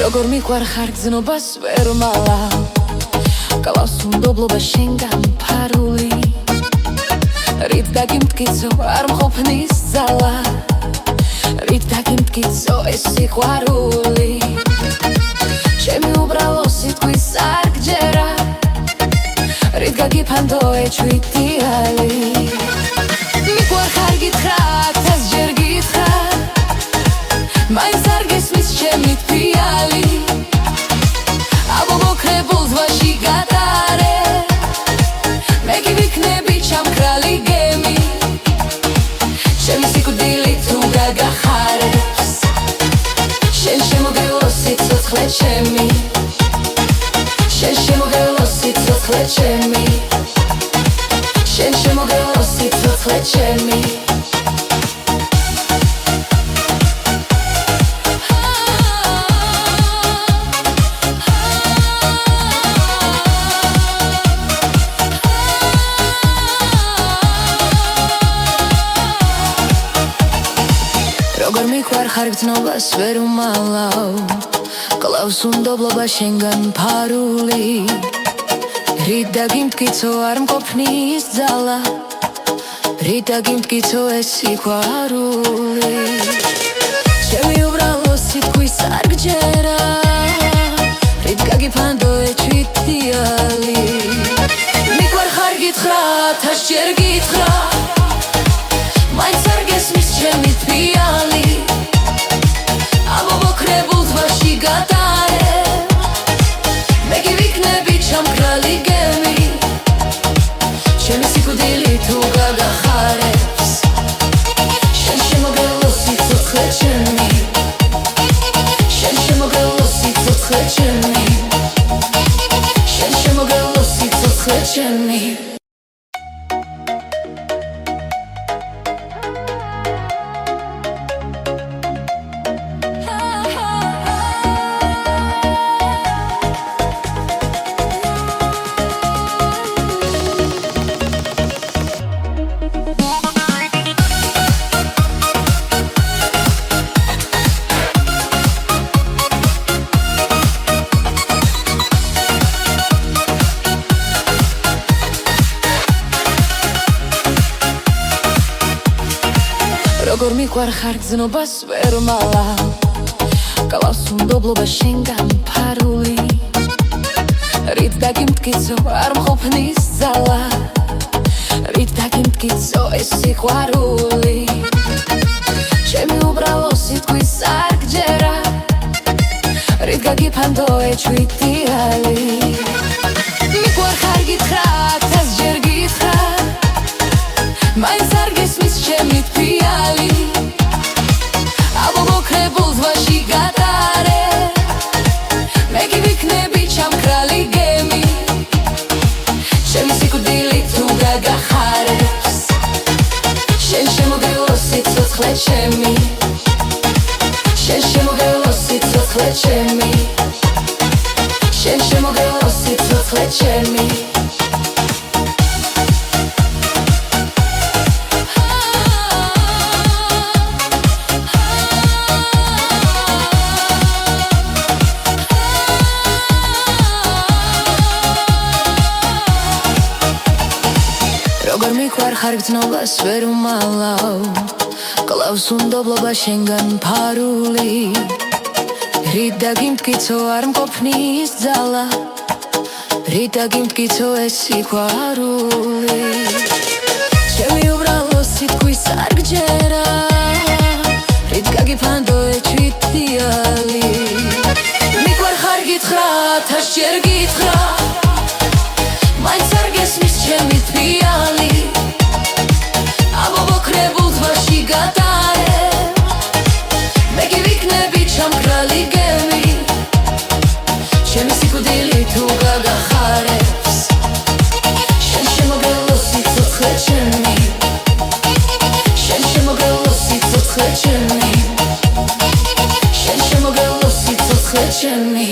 როგორ მიყვარხარ გზნობას ვერ მალავ გავს უნდობლობა შენგან ფარული რით დაგიმტკიცო არ მყოფნის ძალა რით დაგიმტკიცო ეს სიყვარული ჩემი უბრალო სიტყვის არგჯერა რით გაგიფანდო ეჩვიდიალი მიყვარხარ გითხრა თასჯერ გითხრა მაინც არ გესმის ჩემი თვიალი აბობოქრებულ ზღვაში გატარე მე კი ვიქნები ჩამქრალი გემი ჩემი სიკვდილი თუ გაგახარებს შენ შემოგელო სიცოცხლე ჩემი შენ შემოგელო სიცოცხლე ჩემი შენ შემოგელო სიცოცხლე ჩემი როგორ მიყვარხარ გზნობას ვერ უმალავ კლავს უნდობლობა შენგან ფარული რით დაგიმტკიცო არ მყოფნის ძალა რით დაგიმტკიცო ეს სიყვარული ჩემი უბრალო სიტყვის არგჯერა რით გაგიფანდო ეჩვიდიალი მიყვარხარ გითხრა თასჯერ გითხრა მაინც არ გესმის ჩემი თვიალი აბობოქრებულ ზღვაში გატარე მე კი ვიქნები ჩამქრალი გემი ჩემი სიკვდილი თუ გაგახარებს შენ შემოგელო სიცოცხლე ჩემი შენ შემოგელო სიცოცხლე ჩემი შენ შემოგელო სიცოცხლე ჩემი როგორ მიყვარხარ გზნობას ვერ მალავ გავს უნდობლობა შენგან ფარული რით დაგიმტკიცო არ მყოფნის ძალა რით დაგიმტკიცო ეს სიყვარული ჩემი უბრალო სიტყვის არგჯერა რით გაგიფანდო ეჩვიდიალი მიყვარხარ გითხრა თასჯერ გითხრა მაინც არ გესმის ჩემი თვიალი აბობოქრებულ ზღვაში გატარე მე კი ვიქნები ჩამქრალი გემი ჩემი სიკვდილი თუ გაგახარებს შენ შემოგელო სიცოცხლე ჩემი შენ შემოგელო სიცოცხლე ჩემი შენ შემოგელო სიცოცხლე ჩემი როგორ მიყვარხარ გზნობას ვერ უმალავ კლავს უნდობლობა შენგან ფარული რით დაგიმტკიცო არ მყოფნის ძალა რით დაგიმტკიცო ეს სიყვარული ჩემი უბრალო სიტყვის არგჯერა რით გაგიფანდო ეჩვიდიალი მიყვარხარ გითხრა თასჯერ გითხრა მაინც არ გესმის ჩემი თვიალი აბობოქრებულ ზღვაში გატარე მე კი ვიქნები ჩამქრალი გემი ჩემი სიკვდილი თუ გაგახარებს შენ შემოგელო სიცოცხლე ჩემი შენ შემოგელო სიცოცხლე ჩემი შენ შემოგელო სიცოცხლე ჩემი